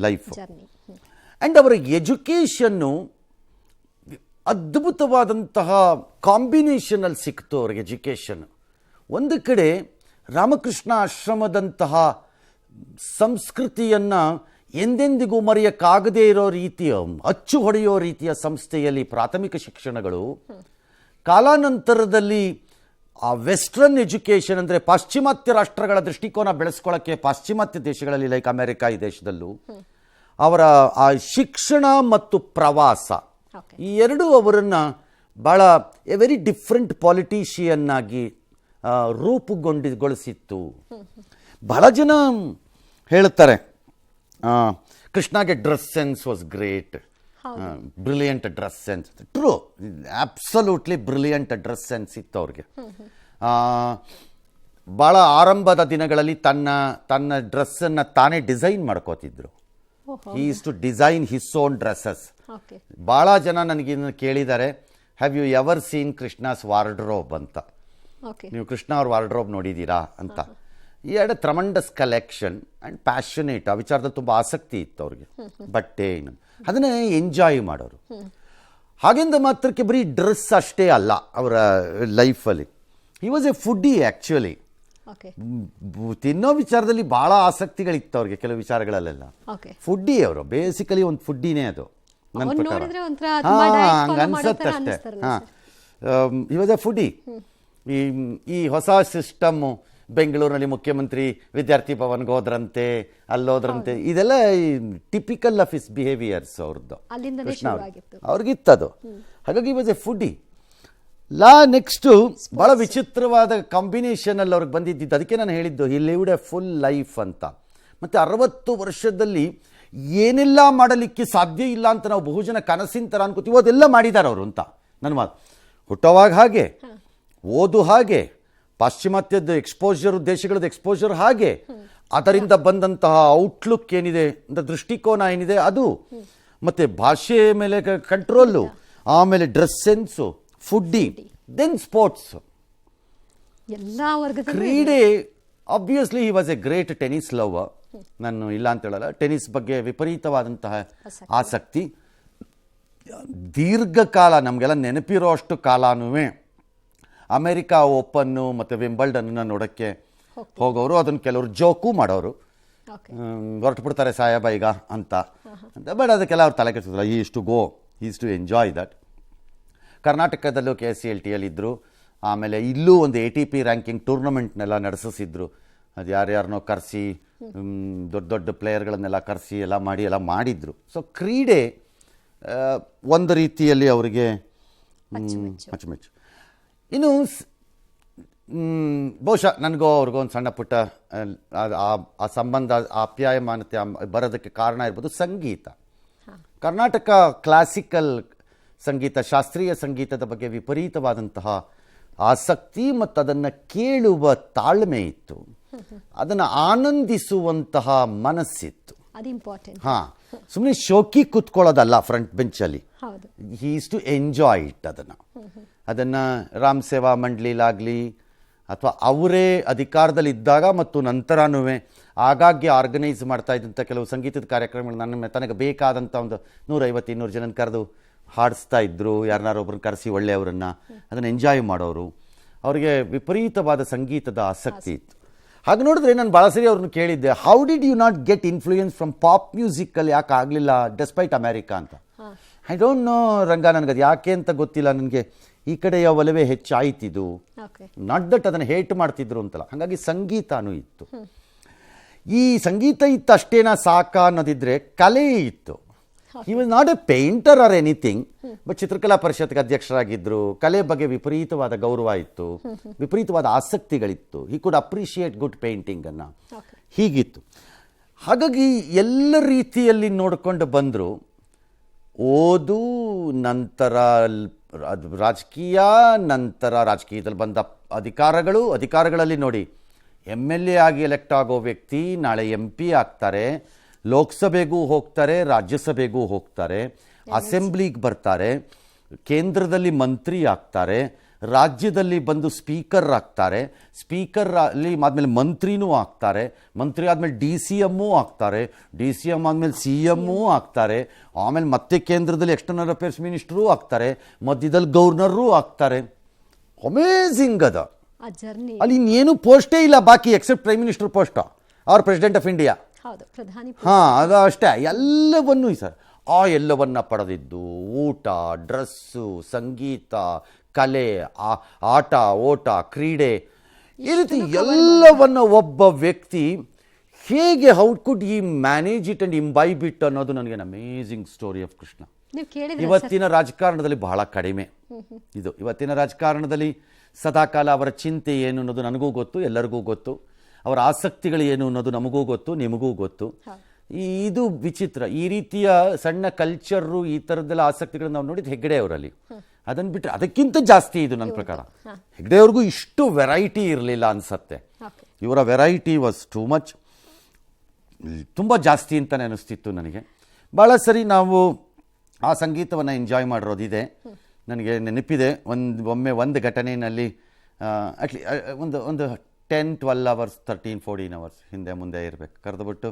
ಲೈಫ್. ಆ್ಯಂಡ್ ಅವರ ಎಜುಕೇಷನ್ನು ಅದ್ಭುತವಾದಂತಹ ಕಾಂಬಿನೇಷನಲ್ಲಿ ಸಿಕ್ತು ಅವ್ರಿಗೆ ಎಜುಕೇಷನ್. ಒಂದು ಕಡೆ ರಾಮಕೃಷ್ಣ ಆಶ್ರಮದಂತಹ ಸಂಸ್ಕೃತಿಯನ್ನು ಎಂದೆಂದಿಗೂ ಮರೆಯೋಕ್ಕಾಗದೇ ಇರೋ ರೀತಿಯ, ಅಚ್ಚು ಹೊಡೆಯೋ ರೀತಿಯ ಸಂಸ್ಥೆಯಲ್ಲಿ ಪ್ರಾಥಮಿಕ ಶಿಕ್ಷಣಗಳು, ಕಾಲಾನಂತರದಲ್ಲಿ ಆ ವೆಸ್ಟರ್ನ್ ಎಜುಕೇಷನ್ ಅಂದರೆ ಪಾಶ್ಚಿಮಾತ್ಯ ರಾಷ್ಟ್ರಗಳ ದೃಷ್ಟಿಕೋನ ಬೆಳೆಸ್ಕೊಳ್ಳೋಕ್ಕೆ ಪಾಶ್ಚಿಮಾತ್ಯ ದೇಶಗಳಲ್ಲಿ ಲೈಕ್ ಅಮೆರಿಕ ಈ ದೇಶದಲ್ಲೂ ಅವರ ಆ ಶಿಕ್ಷಣ ಮತ್ತು ಪ್ರವಾಸ ಈ ಎರಡೂ ಅವರನ್ನು ಭಾಳ ಎ ವೆರಿ ಡಿಫ್ರೆಂಟ್ ಪಾಲಿಟಿಷಿಯನ್ ಆಗಿ ರೂಪುಗೊಳಿಸಿತ್ತು. ಬಹಳ ಜನ ಹೇಳ್ತಾರೆ ಕೃಷ್ಣಗೆ dress sense was great, brilliant dress sense. True, absolutely brilliant dress sense ಇತ್ತು ಅವ್ರಿಗೆ. ಭಾಳ ಆರಂಭದ ದಿನಗಳಲ್ಲಿ ತನ್ನ ಡ್ರೆಸ್ಸನ್ನು ತಾನೇ ಡಿಸೈನ್ ಮಾಡ್ಕೋತಿದ್ರು. He is to design his own dresses. ಭಾಳ ಜನ ನನಗಿನ್ನು ಕೇಳಿದ್ದಾರೆ, have you ever seen Krishna's wardrobe ಅಂತ, ನೀವು ಕೃಷ್ಣ ಅವ್ರ ವಾರ್ಡ್ರೋಬ್ ನೋಡಿದ್ದೀರಾ ಅಂತ. ಈ ಎರಡು ಟ್ರಮಂಡಸ್ ಕಲೆಕ್ಷನ್ ಆ್ಯಂಡ್ ಪ್ಯಾಷನೇಟ್, ಆ ವಿಚಾರದಲ್ಲಿ ತುಂಬ ಆಸಕ್ತಿ ಇತ್ತು ಅವ್ರಿಗೆ. ಬಟ್ಟೆ ಅದನ್ನೇ ಎಂಜಾಯ್ ಮಾಡೋರು. ಹಾಗೆಂದ ಮಾತ್ರಕ್ಕೆ ಬರೀ ಡ್ರೆಸ್ ಅಷ್ಟೇ ಅಲ್ಲ ಅವರ ಲೈಫಲ್ಲಿ. ಹಿ ವಾಸ್ ಎ ಫುಡ್ಡಿ ಆ್ಯಕ್ಚುಲಿ. ತಿನ್ನೋ ವಿಚಾರದಲ್ಲಿ ಭಾಳ ಆಸಕ್ತಿಗಳಿತ್ತು ಅವ್ರಿಗೆ, ಕೆಲವು ವಿಚಾರಗಳಲ್ಲೆಲ್ಲ. ಫುಡ್ಡಿ ಅವರು ಬೇಸಿಕಲಿ ಒಂದು ಫುಡ್ಡಿನೇ ಅದು ನನ್ನ ಪ್ರಕಾರ. ಹಂಗೆ ಅನ್ಸತ್ತಷ್ಟೇ. He was a foodie. ಈ ಹೊಸ ಸಿಸ್ಟಮ್ಮು ಬೆಂಗಳೂರಿನಲ್ಲಿ ಮುಖ್ಯಮಂತ್ರಿ ವಿದ್ಯಾರ್ಥಿ ಭವನ್ಗೆ ಹೋದ್ರಂತೆ, ಅಲ್ಲೋದ್ರಂತೆ, ಇದೆಲ್ಲ ಟಿಪಿಕಲ್ ಆಫ್ ಹಿಸ್ ಬಿಹೇವಿಯರ್ಸ್ ಅವ್ರದ್ದು, ಕೃಷ್ಣ ಅವ್ರಿಗಿತ್ತದು. ಹಾಗಾಗಿ ವಾಸ್ ಎ ಫುಡ್ಡಿ. ನೆಕ್ಸ್ಟು ಭಾಳ ವಿಚಿತ್ರವಾದ ಕಾಂಬಿನೇಷನಲ್ಲಿ ಅವ್ರಿಗೆ ಬಂದಿದ್ದು. ಅದಕ್ಕೆ ನಾನು ಹೇಳಿದ್ದು ಹಿ ಲಿವ್ಡ್ ಎ ಫುಲ್ ಲೈಫ್ ಅಂತ. ಮತ್ತು 60 ವರ್ಷದಲ್ಲಿ ಏನೆಲ್ಲ ಮಾಡಲಿಕ್ಕೆ ಸಾಧ್ಯ ಇಲ್ಲ ಅಂತ ನಾವು ಬಹುಜನ ಕನಸಿನ ಥರ ಅನ್ಕೋತೀವಿ, ಅದೆಲ್ಲ ಮಾಡಿದ್ದಾರೆ ಅವರು ಅಂತ ನನ್ನ ಮಾತು. ಹುಟ್ಟೋವಾಗ ಹಾಗೆ, ಓದು ಹಾಗೆ, ಪಾಶ್ಚಿಮಾತ್ಯದ ಎಕ್ಸ್ಪೋಜರ್, ದೇಶಗಳದ್ದು ಎಕ್ಸ್ಪೋಜರ್ ಹಾಗೆ, ಅದರಿಂದ ಬಂದಂತಹ ಔಟ್ಲುಕ್ ಏನಿದೆ ಅಂತ ದೃಷ್ಟಿಕೋನ ಏನಿದೆ ಅದು, ಮತ್ತು ಭಾಷೆ ಮೇಲೆ ಕಂಟ್ರೋಲು, ಆಮೇಲೆ dress sense, foodie, then sports, ಕ್ರೀಡೆ. Obviously he was a great tennis lover. ನಾನು ಇಲ್ಲ ಅಂತ ಹೇಳಲ್ಲ, ಟೆನಿಸ್ ಬಗ್ಗೆ ವಿಪರೀತವಾದಂತಹ ಆಸಕ್ತಿ. ದೀರ್ಘಕಾಲ ನಮಗೆಲ್ಲ ನೆನಪಿರೋ ಅಷ್ಟು ಕಾಲನೂ ಅಮೆರಿಕಾ ಓಪನ್ನು ಮತ್ತು ವಿಂಬಲ್ಡನ್ನ ನೋಡೋಕ್ಕೆ ಹೋಗೋರು. ಅದನ್ನು ಕೆಲವರು ಜೋಕು ಮಾಡೋರು, ಹೊರಟು ಬಿಡ್ತಾರೆ ಸಾಹೇಬ ಈಗ ಅಂತ. ಬಟ್ ಅದಕ್ಕೆಲ್ಲ ಅವ್ರು ತಲೆ ಕೆಡಿಸಿದ್ರು. ಈ is to go, is to enjoy that. ಕರ್ನಾಟಕದಲ್ಲೂ KCLTಯಲ್ಲಿದ್ದರು. ಆಮೇಲೆ ಇಲ್ಲೂ ಒಂದು ATP ರ್ಯಾಂಕಿಂಗ್ ಟೂರ್ನಮೆಂಟ್ನೆಲ್ಲ ನಡೆಸಿದ್ರು. ಅದು ಯಾರ್ಯಾರನ್ನೋ ಕರೆಸಿ, ದೊಡ್ಡ ದೊಡ್ಡ ಪ್ಲೇಯರ್ಗಳನ್ನೆಲ್ಲ ಕರೆಸಿ ಎಲ್ಲ ಮಾಡಿದರು. ಸೊ ಕ್ರೀಡೆ ಒಂದು ರೀತಿಯಲ್ಲಿ ಅವರಿಗೆ ಅಚ್ಚುಮೆಚ್ಚು. ಇನ್ನು ಬಹುಶಃ ನನಗೋ ಅವ್ರಿಗೋ ಒಂದು ಸಣ್ಣ ಪುಟ್ಟ ಆ ಸಂಬಂಧ, ಆಪ್ಯಾಯಮಾನತೆ ಬರೋದಕ್ಕೆ ಕಾರಣ ಇರ್ಬೋದು ಸಂಗೀತ. ಕರ್ನಾಟಕ ಕ್ಲಾಸಿಕಲ್ ಸಂಗೀತ, ಶಾಸ್ತ್ರೀಯ ಸಂಗೀತದ ಬಗ್ಗೆ ವಿಪರೀತವಾದಂತಹ ಆಸಕ್ತಿ ಮತ್ತು ಅದನ್ನು ಕೇಳುವ ತಾಳ್ಮೆ ಇತ್ತು, ಅದನ್ನು ಆನಂದಿಸುವಂತಹ ಮನಸ್ಸಿತ್ತು. ಹಾಂ, ಸುಮ್ಮನೆ ಶೋಕಿ ಕೂತ್ಕೊಳ್ಳೋದಲ್ಲ ಫ್ರಂಟ್ ಬೆಂಚಲ್ಲಿ. He is to enjoy it. ಅದನ್ನು ರಾಮ್ ಸೇವಾ ಮಂಡಳಿಲಾಗಲಿ ಅಥವಾ ಅವರೇ ಅಧಿಕಾರದಲ್ಲಿದ್ದಾಗ ಮತ್ತು ನಂತರನೂ ಆಗಾಗ್ಗೆ ಆರ್ಗನೈಸ್ ಮಾಡ್ತಾ ಇದ್ದಂಥ ಕೆಲವು ಸಂಗೀತದ ಕಾರ್ಯಕ್ರಮಗಳು ತನಗೆ ಬೇಕಾದಂಥ ಒಂದು 150-200 ಜನನ ಕರೆದು ಹಾಡಿಸ್ತಾ ಇದ್ದರು. ಯಾರನ್ನಾರೊಬ್ಬರನ್ನ ಕರೆಸಿ ಒಳ್ಳೆಯವರನ್ನು, ಅದನ್ನು ಎಂಜಾಯ್ ಮಾಡೋರು. ಅವರಿಗೆ ವಿಪರೀತವಾದ ಸಂಗೀತದ ಆಸಕ್ತಿ ಇತ್ತು. ಹಾಗೆ ನೋಡಿದ್ರೆ ನಾನು ಭಾಳ ಸರಿ ಅವ್ರನ್ನ ಕೇಳಿದ್ದೆ, how did you not get influence from pop ಮ್ಯೂಸಿಕಲ್ಲಿ ಯಾಕೆ ಆಗಲಿಲ್ಲ ಡೆಸ್ಪೈಟ್ ಅಮೇರಿಕಾ ಅಂತ. ಐ ಡೋಂಟ್ ನೋ ರಂಗ, ನನಗದು ಯಾಕೆ ಅಂತ ಗೊತ್ತಿಲ್ಲ. ನನಗೆ ಈ ಕಡೆಯ ಒಲವೇ ಹೆಚ್ಚಾಯ್ತಿದ್ದು, ನಾಟ್ ದಟ್ ಅದನ್ನು ಹೇಟ್ ಮಾಡ್ತಿದ್ರು ಅಂತಲ್ಲ. ಹಾಗಾಗಿ ಸಂಗೀತನೂ ಇತ್ತು. ಈ ಸಂಗೀತ ಇತ್ತು ಅಷ್ಟೇನಾ ಸಾಕ ಅನ್ನೋದಿದ್ರೆ ಕಲೆ ಇತ್ತು. ಹಿ was not A painter or anything, but ಚಿತ್ರಕಲಾ ಪರಿಷತ್ಗೆ ಅಧ್ಯಕ್ಷರಾಗಿದ್ದರು. ಕಲೆ ಬಗ್ಗೆ ವಿಪರೀತವಾದ ಗೌರವ ಇತ್ತು, ವಿಪರೀತವಾದ ಆಸಕ್ತಿಗಳಿತ್ತು. ಹಿ ಕುಡ್ ಅಪ್ರಿಷಿಯೇಟ್ ಗುಡ್ ಪೇಂಟಿಂಗನ್ನು, ಹೀಗಿತ್ತು. ಹಾಗಾಗಿ ಎಲ್ಲ ರೀತಿಯಲ್ಲಿ ನೋಡಿಕೊಂಡು ಬಂದರು. ಓದು, ನಂತರ ಅದು ರಾಜಕೀಯ, ನಂತರ ರಾಜಕೀಯದಲ್ಲಿ ಬಂದ ಅಧಿಕಾರಗಳಲ್ಲಿ ನೋಡಿ, MLA ಆಗಿ ಎಲೆಕ್ಟ್ ಆಗೋ ವ್ಯಕ್ತಿ ನಾಳೆ MP ಆಗ್ತಾರೆ, ಲೋಕಸಭೆಗೂ ಹೋಗ್ತಾರೆ, ರಾಜ್ಯಸಭೆಗೂ ಹೋಗ್ತಾರೆ, ಅಸೆಂಬ್ಲಿಗೆ ಬರ್ತಾರೆ, ಕೇಂದ್ರದಲ್ಲಿ ಮಂತ್ರಿ ಆಗ್ತಾರೆ, ರಾಜ್ಯದಲ್ಲಿ ಬಂದು ಸ್ಪೀಕರ್ ಆಗ್ತಾರೆ, ಸ್ಪೀಕರ್ ಅಲ್ಲಿ ಆದಮೇಲೆ ಮಂತ್ರಿನೂ ಆಗ್ತಾರೆ, ಮಂತ್ರಿ ಆದಮೇಲೆ DCM ಆಗ್ತಾರೆ, DCM ಆದಮೇಲೆ CM ಆಗ್ತಾರೆ, ಆಮೇಲೆ ಮತ್ತೆ ಕೇಂದ್ರದಲ್ಲಿ ಎಕ್ಸ್ಟರ್ನಲ್ ಅಫೇರ್ಸ್ ಮಿನಿಸ್ಟ್ರೂ ಆಗ್ತಾರೆ, ಮಧ್ಯದಲ್ಲಿ ಗವರ್ನರೂ ಆಗ್ತಾರೆ. ಅಮೇಝಿಂಗ್ ಅದ. ಆ ಜರ್ನಿ. ಅಲ್ಲಿ ಇನ್ನೇನು ಪೋಸ್ಟೇ ಇಲ್ಲ ಬಾಕಿ except prime minister post or president of India. ಹೌದು, ಪ್ರಧಾನಿ. ಅದು ಅಷ್ಟೇ. ಎಲ್ಲವನ್ನೂ ಸರ್ ಎಲ್ಲವನ್ನ ಪಡೆದಿದ್ದು, ಊಟ, ಡ್ರೆಸ್ಸು, ಸಂಗೀತ, ಕಲೆ, ಆಟ ಓಟ, ಕ್ರೀಡೆ, ಈ ರೀತಿ ಎಲ್ಲವನ್ನ ಒಬ್ಬ ವ್ಯಕ್ತಿ ಹೇಗೆ ಹೌ ಕುಡ್ ಈ manage it and imbibe it ಅನ್ನೋದು ನನಗೆ ಅಮೇಝಿಂಗ್ ಸ್ಟೋರಿ ಆಫ್ ಕೃಷ್ಣ. ಇವತ್ತಿನ ರಾಜಕಾರಣದಲ್ಲಿ ಬಹಳ ಕಡಿಮೆ ಇದು. ಇವತ್ತಿನ ರಾಜಕಾರಣದಲ್ಲಿ ಸದಾಕಾಲ ಅವರ ಚಿಂತೆ ಏನು ಅನ್ನೋದು ನನಗೂ ಗೊತ್ತು, ಎಲ್ಲರಿಗೂ ಗೊತ್ತು. ಅವರ ಆಸಕ್ತಿಗಳು ಏನು ಅನ್ನೋದು ನಮಗೂ ಗೊತ್ತು, ನಿಮಗೂ ಗೊತ್ತು. ಇದು ವಿಚಿತ್ರ. ಈ ರೀತಿಯ ಸಣ್ಣ ಕಲ್ಚರು, ಈ ಥರದ್ದೆಲ್ಲ ಆಸಕ್ತಿಗಳನ್ನ ನಾವು ನೋಡಿದ್ದು ಹೆಗ್ಗಡೆ ಅವರಲ್ಲಿ. ಅದನ್ನು ಬಿಟ್ಟರೆ ಅದಕ್ಕಿಂತ ಜಾಸ್ತಿ ಇದು ನನ್ನ ಪ್ರಕಾರ. ಹೆಗ್ಗಡೆ ಅವ್ರಿಗೂ ಇಷ್ಟು ವೆರೈಟಿ ಇರಲಿಲ್ಲ ಅನ್ಸತ್ತೆ. ಇವರ ವೆರೈಟಿ ವಾಸ್ ಟೂ ಮಚ್, ತುಂಬ ಜಾಸ್ತಿ ಅಂತಲೇ ಅನಿಸ್ತಿತ್ತು ನನಗೆ. ಭಾಳ ಸರಿ ನಾವು ಆ ಸಂಗೀತವನ್ನು ಎಂಜಾಯ್ ಮಾಡಿರೋದಿದೆ. ನನಗೆ ನೆನಪಿದೆ, ಒಮ್ಮೆ ಒಂದು ಘಟನೆಯಲ್ಲಿ ಒಂದು 10-12 ಅವರ್ಸ್ 13-14 ಅವರ್ಸ್ ಹಿಂದೆ ಮುಂದೆ ಇರಬೇಕು, ಕರೆದುಬಿಟ್ಟು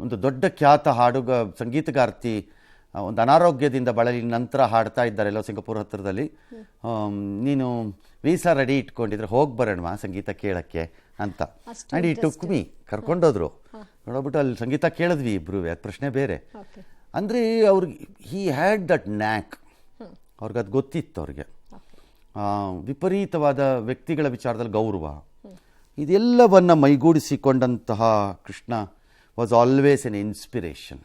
ಒಂದು ದೊಡ್ಡ ಖ್ಯಾತ ಸಂಗೀತಗಾರ್ತಿ ಒಂದು ಅನಾರೋಗ್ಯದಿಂದ ಬಳಲಿ ನಂತರ ಹಾಡ್ತಾ ಇದ್ದಾರೆ ಎಲ್ಲೋ ಸಿಂಗಾಪುರ್ ಹತ್ತಿರದಲ್ಲಿ. ನೀನು ವೀಸಾ ರೆಡಿ ಇಟ್ಕೊಂಡಿದ್ರೆ ಹೋಗಿ ಬರೋಣ ಸಂಗೀತ ಕೇಳೋಕ್ಕೆ ಅಂತ. ಆ್ಯಂಡ್ ಈ ಟುಕ್ ಮೀ, ಕರ್ಕೊಂಡೋದ್ರು. ನೋಡೋಬಿಟ್ಟು ಅಲ್ಲಿ ಸಂಗೀತ ಕೇಳಿದ್ವಿ ಇಬ್ಬರು, ಅದು ಪ್ರಶ್ನೆ ಬೇರೆ. ಅಂದರೆ ಅವ್ರಿಗೆ ಹಿ ಹ್ಯಾಡ್ ದಟ್ ನ್ಯಾಕ್, ಅವ್ರಿಗೆ ಅದು ಗೊತ್ತಿತ್ತು. ಅವ್ರಿಗೆ ವಿಪರೀತವಾದ ವ್ಯಕ್ತಿಗಳ ವಿಚಾರದಲ್ಲಿ ಗೌರವ, ಇದೆಲ್ಲವನ್ನು ಮೈಗೂಡಿಸಿಕೊಂಡಂತಹ Krishna was always an inspiration.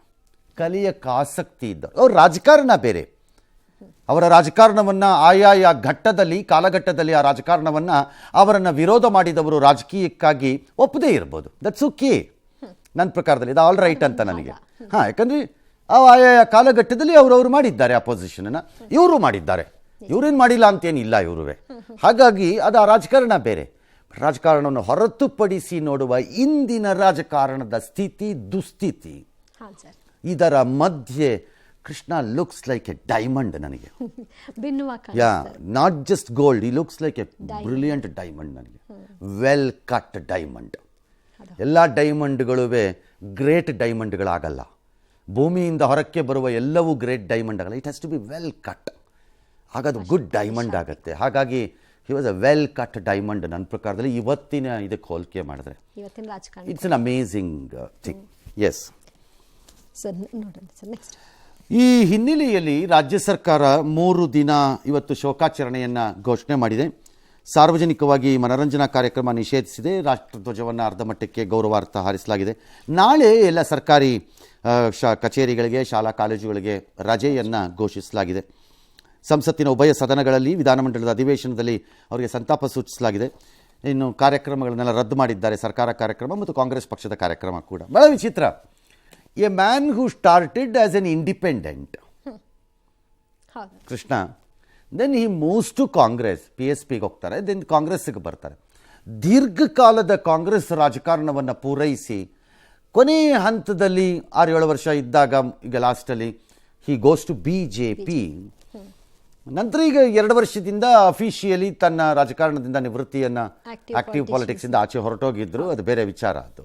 ಕಲಿಯಕ್ಕೆ ಆಸಕ್ತಿ ಇದ್ದರು. ಅವ್ರ ರಾಜಕಾರಣ ಬೇರೆ. ಅವರ ರಾಜಕಾರಣವನ್ನು ಆಯಾಯ ಕಾಲಘಟ್ಟದಲ್ಲಿ ಆ ರಾಜಕಾರಣವನ್ನು ಅವರನ್ನು ವಿರೋಧ ಮಾಡಿದವರು ರಾಜಕೀಯಕ್ಕಾಗಿ ಒಪ್ಪದೇ ಇರ್ಬೋದು. ದಟ್ಸ್ ಓಕೆ ನನ್ನ ಪ್ರಕಾರದಲ್ಲಿ, ಇದು ಆಲ್ ರೈಟ್ ಅಂತ ನನಗೆ. ಯಾಕಂದರೆ ಆಯಾಯ ಕಾಲಘಟ್ಟದಲ್ಲಿ ಅವರು ಮಾಡಿದ್ದಾರೆ ಅಪೋಸಿಷನನ್ನು, ಇವರು ಮಾಡಿದ್ದಾರೆ, ಇವರೇನು ಮಾಡಿಲ್ಲ ಅಂತೇನಿಲ್ಲ ಇವರುವೆ. ಹಾಗಾಗಿ ಅದು ಆ ರಾಜಕಾರಣ ಬೇರೆ. ರಾಜಕಾರಣವನ್ನು ಹೊರತುಪಡಿಸಿ ನೋಡುವ ಇಂದಿನ ರಾಜಕಾರಣದ ಸ್ಥಿತಿ ದುಸ್ಥಿತಿ, ಇದರ ಮಧ್ಯೆ Krishna looks like a diamond ನನಗೆ. ನಾಟ್ ಜಸ್ಟ್ ಗೋಲ್ಡ್, ಈ looks like a brilliant diamond ನನಗೆ. Well cut diamond. ಎಲ್ಲ ಡೈಮಂಡ್ಗಳುವೆ ಗ್ರೇಟ್ ಡೈಮಂಡ್ಗಳಾಗಲ್ಲ. ಭೂಮಿಯಿಂದ ಹೊರಕ್ಕೆ ಬರುವ ಎಲ್ಲವೂ ಗ್ರೇಟ್ ಡೈಮಂಡ್ ಆಗಲ್ಲ. It has to be well cut, ಹಾಗದು ಗುಡ್ ಡೈಮಂಡ್ ಆಗುತ್ತೆ. ಹಾಗಾಗಿ he was a well cut diamond ನನ್ನ ಪ್ರಕಾರದಲ್ಲಿ. ಇವತ್ತಿನ ಇದಕ್ಕೆ ಹೋಲಿಕೆ ಮಾಡಿದ್ರೆ it's an amazing thing. Yes, ಈ ಹಿನ್ನೆಲೆಯಲ್ಲಿ ರಾಜ್ಯ ಸರ್ಕಾರ 3 ದಿನ ಇವತ್ತು ಶೋಕಾಚರಣೆಯನ್ನು ಘೋಷಣೆ ಮಾಡಿದೆ. ಸಾರ್ವಜನಿಕವಾಗಿ ಮನರಂಜನಾ ಕಾರ್ಯಕ್ರಮ ನಿಷೇಧಿಸಿದೆ. ರಾಷ್ಟ್ರಧ್ವಜವನ್ನು ಅರ್ಧ ಮಟ್ಟಕ್ಕೆ ಗೌರವಾರ್ಥ ಹಾರಿಸಲಾಗಿದೆ. ನಾಳೆ ಎಲ್ಲ ಸರ್ಕಾರಿ ಕಚೇರಿಗಳಿಗೆ, ಶಾಲಾ ಕಾಲೇಜುಗಳಿಗೆ ರಜೆಯನ್ನು ಘೋಷಿಸಲಾಗಿದೆ. ಸಂಸತ್ತಿನ ಉಭಯ ಸದನಗಳಲ್ಲಿ ವಿಧಾನಮಂಡಲದ ಅಧಿವೇಶನದಲ್ಲಿ ಅವರಿಗೆ ಸಂತಾಪ ಸೂಚಿಸಲಾಗಿದೆ. ಇನ್ನು ಕಾರ್ಯಕ್ರಮಗಳನ್ನೆಲ್ಲ ರದ್ದು ಮಾಡಿದ್ದಾರೆ, ಸರ್ಕಾರ ಕಾರ್ಯಕ್ರಮ ಮತ್ತು ಕಾಂಗ್ರೆಸ್ ಪಕ್ಷದ ಕಾರ್ಯಕ್ರಮ ಕೂಡ. ಬಹಳ ವಿಚಿತ್ರ. A man who started as an independent Krishna, then he moves to Congress, PSPಗೆ ಹೋಗ್ತಾರೆ, ದೆನ್ ಕಾಂಗ್ರೆಸ್ಗೆ ಬರ್ತಾರೆ. ದೀರ್ಘಕಾಲದ ಕಾಂಗ್ರೆಸ್ ರಾಜಕಾರಣವನ್ನು ಪೂರೈಸಿ ಕೊನೆಯ ಹಂತದಲ್ಲಿ 6-7 ವರ್ಷ ಇದ್ದಾಗ, ಈಗ ಲಾಸ್ಟಲ್ಲಿ ಹಿ ಗೋಸ್ ಟು BJP. ನಂತರ ಈಗ 2 ವರ್ಷದಿಂದ ಅಫಿಷಿಯಲಿ ತನ್ನ ರಾಜಕಾರಣದಿಂದ ನಿವೃತ್ತಿಯನ್ನು, ಆಕ್ಟಿವ್ ಪಾಲಿಟಿಕ್ಸಿಂದ ಆಚೆ ಹೊರಟೋಗಿದ್ರು, ಅದು ಬೇರೆ ವಿಚಾರ. ಅದು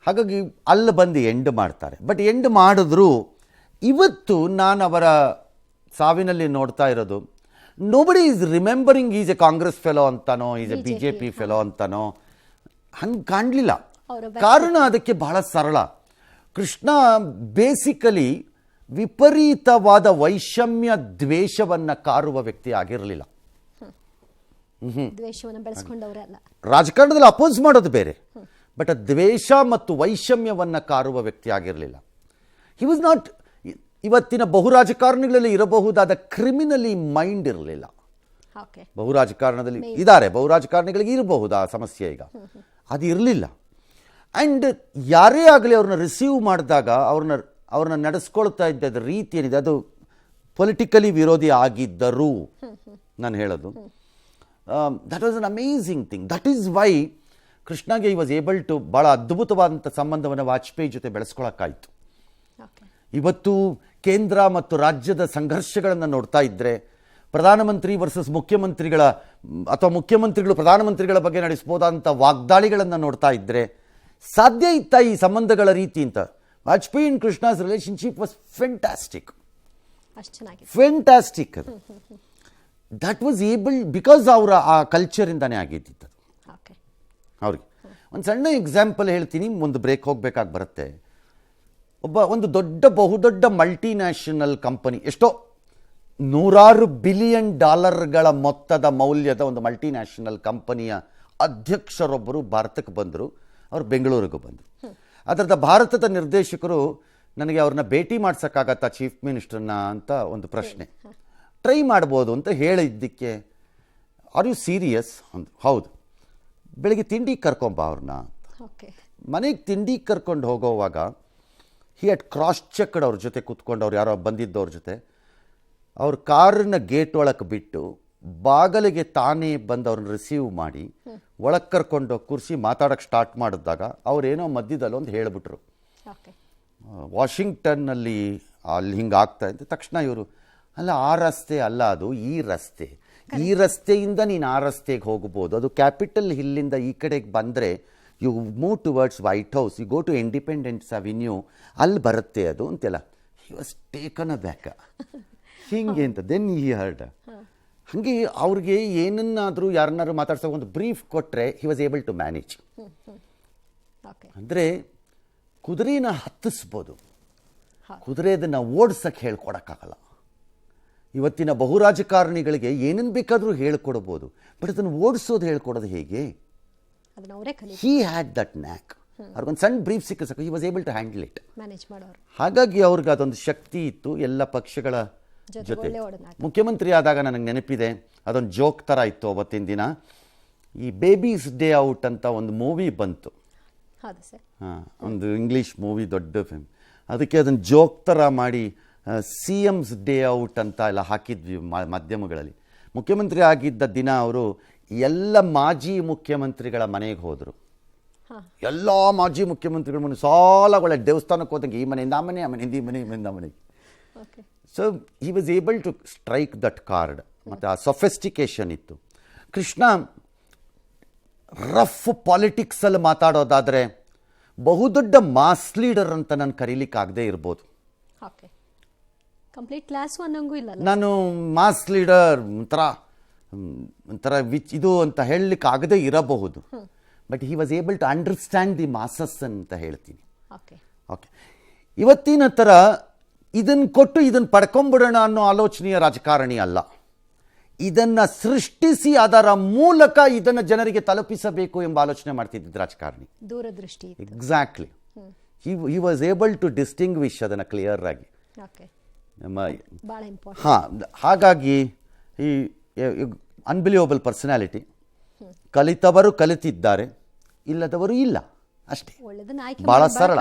ಹಾಗಾಗಿ ಅಲ್ಲಿ ಬಂದು ಎಂಡ್ ಮಾಡ್ತಾರೆ. ಬಟ್ ಎಂಡ್ ಮಾಡಿದ್ರು ಇವತ್ತು ನಾನು ಅವರ ಸಾವಿನಲ್ಲಿ ನೋಡ್ತಾ ಇರೋದು, nobody is remembering is a Congress fellow ಅಂತಾನೋ, ಈಸ್ ಎ BJP ಫೆಲೋ ಅಂತಾನೋ ಹಂಗೆ ಕಾಣಲಿಲ್ಲ. ಕಾರಣ ಅದಕ್ಕೆ ಬಹಳ ಸರಳ. ಕೃಷ್ಣ ಬೇಸಿಕಲಿ ವಿಪರೀತವಾದ ವೈಷಮ್ಯ ದ್ವೇಷವನ್ನು ಕಾರುವ ವ್ಯಕ್ತಿ ಆಗಿರಲಿಲ್ಲ. ರಾಜಕಾರಣದಲ್ಲಿ ಅಪೋಸ್ ಮಾಡೋದು ಬೇರೆ, ಬಟ್ ದ್ವೇಷ ಮತ್ತು ವೈಷಮ್ಯವನ್ನು ಕಾರುವ ವ್ಯಕ್ತಿ ಆಗಿರಲಿಲ್ಲ. ಹಿ ವಾಸ್ ನಾಟ್, ಇವತ್ತಿನ ಬಹು ರಾಜಕಾರಣಿಗಳಲ್ಲಿ ಇರಬಹುದಾದ ಕ್ರಿಮಿನಲಿ ಮೈಂಡ್ ಇರಲಿಲ್ಲ. ಬಹು ರಾಜಕಾರಣದಲ್ಲಿ ಇದ್ದಾರೆ, ಬಹು ರಾಜಕಾರಣಿಗಳಿಗೆ ಇರಬಹುದು ಆ ಸಮಸ್ಯೆ, ಈಗ ಅದು ಇರಲಿಲ್ಲ. ಆ್ಯಂಡ್ ಯಾರೇ ಆಗಲಿ ಅವ್ರನ್ನ ರಿಸೀವ್ ಮಾಡಿದಾಗ ಅವ್ರನ್ನ ನಡೆಸ್ಕೊಳ್ತಾ ಇದ್ದ ರೀತಿ ಏನಿದೆ ಅದು ಪೊಲಿಟಿಕಲಿ ವಿರೋಧಿ ಆಗಿದ್ದರು ನಾನು ಹೇಳೋದು. That was an amazing thing. That is why ಕೃಷ್ಣಗೆ ಈ ವಾಸ್ ಏಬಲ್ ಟು ಭಾಳ ಅದ್ಭುತವಾದಂಥ ಸಂಬಂಧವನ್ನು ವಾಜಪೇಯಿ ಜೊತೆ ಬೆಳೆಸ್ಕೊಳಕ್ಕಾಯಿತು. ಇವತ್ತು ಕೇಂದ್ರ ಮತ್ತು ರಾಜ್ಯದ ಸಂಘರ್ಷಗಳನ್ನು ನೋಡ್ತಾ ಇದ್ದರೆ, ಪ್ರಧಾನಮಂತ್ರಿ ವರ್ಸಸ್ ಮುಖ್ಯಮಂತ್ರಿಗಳ ಅಥವಾ ಮುಖ್ಯಮಂತ್ರಿಗಳು ಪ್ರಧಾನಮಂತ್ರಿಗಳ ಬಗ್ಗೆ ನಡೆಸ್ಬೋದಂಥ ವಾಗ್ದಾಳಿಗಳನ್ನು ನೋಡ್ತಾ ಇದ್ದರೆ ಸಾಧ್ಯ ಇತ್ತ ಈ ಸಂಬಂಧಗಳ ರೀತಿ ಅಂತ. Vajpayee and Krishna's relationship was fantastic, fantastic. ಅದು ದಟ್ ವಾಸ್ ಏಬಲ್ ಬಿಕಾಸ್ ಅವರ ಆ ಕಲ್ಚರಿಂದಾನೇ ಆಗಿದ್ದಿತ್ತು ಅವ್ರಿಗೆ. ಒಂದು ಸಣ್ಣ ಎಕ್ಸಾಂಪಲ್ ಹೇಳ್ತೀನಿ, ಒಂದು ಬ್ರೇಕ್ ಹೋಗಬೇಕಾಗಿ ಬರುತ್ತೆ. ಒಂದು ಬಹುದೊಡ್ಡ ಮಲ್ಟಿನ್ಯಾಷನಲ್ ಕಂಪನಿ, ಎಷ್ಟೋ $100 ಬಿಲಿಯನ್ ಮೊತ್ತದ ಮೌಲ್ಯದ ಒಂದು ಮಲ್ಟಿನ್ಯಾಷನಲ್ ಕಂಪನಿಯ ಅಧ್ಯಕ್ಷರೊಬ್ಬರು ಭಾರತಕ್ಕೆ ಬಂದರು. ಅವರು ಬೆಂಗಳೂರಿಗೆ ಬಂದರು. ಅದರದ ಭಾರತದ ನಿರ್ದೇಶಕರು ನನಗೆ ಅವ್ರನ್ನ ಭೇಟಿ ಮಾಡ್ಸೋಕ್ಕಾಗತ್ತಾ ಚೀಫ್ ಮಿನಿಸ್ಟರ್ನ ಅಂತ ಒಂದು ಪ್ರಶ್ನೆ. ಟ್ರೈ ಮಾಡ್ಬೋದು ಅಂತ ಹೇಳಿದ್ದಕ್ಕೆ, ಆರ್ ಯು ಸೀರಿಯಸ್ ಅಂತ. ಹೌದು, ಬೆಳಿಗ್ಗೆ ತಿಂಡಿಗೆ ಕರ್ಕೊಂಬ ಅವ್ರನ್ನ. ಮನೆಗೆ ತಿಂಡಿಗೆ ಕರ್ಕೊಂಡು ಹೋಗೋವಾಗ ಹಿ ಹ್ಯಾಡ್ ಕ್ರಾಸ್ ಚೆಕ್ಡ್ ಅವ್ರ ಜೊತೆ ಕೂತ್ಕೊಂಡು, ಅವ್ರು ಯಾರೋ ಬಂದಿದ್ದವ್ರ ಜೊತೆ ಅವ್ರ ಕಾರನ್ನ ಗೇಟ್ ಒಳಗೆ ಬಿಟ್ಟು ಬಾಗಿಲಿಗೆ ತಾನೇ ಬಂದು ಅವ್ರನ್ನ ರಿಸೀವ್ ಮಾಡಿ ಒಳಗೆ ಕರ್ಕೊಂಡು ಕೂರಿಸಿ ಮಾತಾಡೋಕ್ಕೆ ಸ್ಟಾರ್ಟ್ ಮಾಡಿದಾಗ ಅವ್ರೇನೋ ಮಧ್ಯದಲ್ಲಿ ಒಂದು ಹೇಳಿಬಿಟ್ರು, ವಾಷಿಂಗ್ಟನ್ನಲ್ಲಿ ಅಲ್ಲಿ ಹಿಂಗೆ ಆಗ್ತಾ ಇದ್ದ ತಕ್ಷಣ ಇವರು, ಅಲ್ಲ ಆ ರಸ್ತೆ ಅಲ್ಲ, ಅದು ಈ ರಸ್ತೆ, ಈ ರಸ್ತೆಯಿಂದ ನೀನು ಆ ರಸ್ತೆಗೆ ಹೋಗ್ಬೋದು, ಅದು ಕ್ಯಾಪಿಟಲ್ ಹಿಲ್ಲಿಂದ ಈ ಕಡೆಗೆ ಬಂದರೆ you move towards White House, you go to independence avenue, ಅಲ್ಲಿ ಬರುತ್ತೆ ಅದು ಅಂತೆಲ್ಲ. He was taken a back ಹಿಂಗೆ ಅಂತ. Then he heard. ಹಾಗೆ ಅವ್ರಿಗೆ ಏನನ್ನಾದರೂ ಯಾರನ್ನಾರು ಮಾತಾಡ್ಸೋಕೆ ಒಂದು ಬ್ರೀಫ್ ಕೊಟ್ಟರೆ he was able to manage. ಅಂದರೆ ಕುದುರೆನ ಹತ್ತಿಸ್ಬೋದು, ಕುದುರೆ ಅದನ್ನು ಓಡಿಸೋಕ್ಕೆ ಹೇಳ್ಕೊಡೋಕ್ಕಾಗಲ್ಲ. ಇವತ್ತಿನ ಬಹುರಾಜಕಾರಣಿಗಳಿಗೆ ಏನನ್ನು ಬೇಕಾದರೂ ಹೇಳ್ಕೊಡ್ಬೋದು, ಬಟ್ ಅದನ್ನು ಓಡಿಸೋದು ಹೇಳ್ಕೊಡೋದು ಹೇಗೆ? He had that knack. ಅವ್ರಿಗೊಂದು ಸಣ್ಣ ಬ್ರೀಫ್ ಸಿಕ್ಕ ಸಾಕು, he was able to handle it. ಹಾಗಾಗಿ ಅವ್ರಿಗೆ ಅದೊಂದು ಶಕ್ತಿ ಇತ್ತು ಎಲ್ಲ ಪಕ್ಷಗಳ ಜೊತೆ. ಮುಖ್ಯಮಂತ್ರಿ ಆದಾಗ ನನಗೆ ನೆನಪಿದೆ, ಅದೊಂದು ಜೋಕ್ ಥರ ಇತ್ತು ಅವತ್ತಿನ ದಿನ. ಈ ಬೇಬೀಸ್ ಡೇ ಔಟ್ ಅಂತ ಒಂದು ಮೂವಿ ಬಂತು, ಒಂದು ಇಂಗ್ಲೀಷ್ ಮೂವಿ, ದೊಡ್ಡ ಫಿಲ್ಮ್. ಅದಕ್ಕೆ ಅದನ್ನು ಜೋಕ್ ಥರ ಮಾಡಿ CM's ಡೇ ಔಟ್ ಅಂತ ಎಲ್ಲ ಹಾಕಿದ್ವಿ ಮಾಧ್ಯಮಗಳಲ್ಲಿ. ಮುಖ್ಯಮಂತ್ರಿ ಆಗಿದ್ದ ದಿನ ಅವರು ಎಲ್ಲ ಮಾಜಿ ಮುಖ್ಯಮಂತ್ರಿಗಳ ಮನೆಗೆ ಹೋದರು. ಎಲ್ಲ ಮಾಜಿ ಮುಖ್ಯಮಂತ್ರಿಗಳ ಮನೆ ಸಾಲಗಳ ದೇವಸ್ಥಾನಕ್ಕೆ ಹೋದಂಗೆ, ಈ ಮನೆಯಿಂದ ಆ ಮನೆ, ಆ ಮನೆಯಿಂದ ಈ ಮನೆ, ಈ ಮನೆಯಿಂದ ಆ ಮನೆಗೆ. So he was able to strike that card. ಮತ್ತು ಆ ಸೊಫೆಸ್ಟಿಕೇಶನ್ ಇತ್ತು. ಕೃಷ್ಣ ರಫ್ ಪಾಲಿಟಿಕ್ಸಲ್ಲಿ ಮಾತಾಡೋದಾದರೆ ಬಹುದೊಡ್ಡ ಮಾಸ್ ಲೀಡರ್ ಅಂತ ನಾನು ಕರೀಲಿಕ್ಕಾಗದೇ ಇರ್ಬೋದು. ನಾನು ಮಾಸ್ ಲೀಡರ್ ಒಂಥರ ಇದು ಅಂತ ಹೇಳಲಿಕ್ಕೆ ಆಗದೇ ಇರಬಹುದು, but he was able to understand the masses ಅಂತ ಹೇಳ್ತೀನಿ. ಓಕೆ, ಇವತ್ತಿನ ಥರ ಇದನ್ನು ಕೊಟ್ಟು ಇದನ್ನು ಪಡ್ಕೊಂಬಿಡೋಣ ಅನ್ನೋ ಆಲೋಚನೆಯ ರಾಜಕಾರಣಿ ಅಲ್ಲ. ಇದನ್ನು ಸೃಷ್ಟಿಸಿ ಅದರ ಮೂಲಕ ಇದನ್ನು ಜನರಿಗೆ ತಲುಪಿಸಬೇಕು ಎಂಬ ಆಲೋಚನೆ ಮಾಡ್ತಿದ್ದ ರಾಜಕಾರಣಿ. ದೂರದೃಷ್ಟಿ. Exactly. He was able to distinguish ಅದನ್ನು ಕ್ಲಿಯರ್ ಆಗಿ. ಹಾಗಾಗಿ ಈ ಅನ್ಬಿಲಿಯಬಲ್ ಪರ್ಸನಾಲಿಟಿ. ಕಲಿತವರು ಕಲಿತಿದ್ದಾರೆ, ಇಲ್ಲದವರು ಇಲ್ಲ, ಅಷ್ಟೇ. ಭಾಳ ಸರಳ.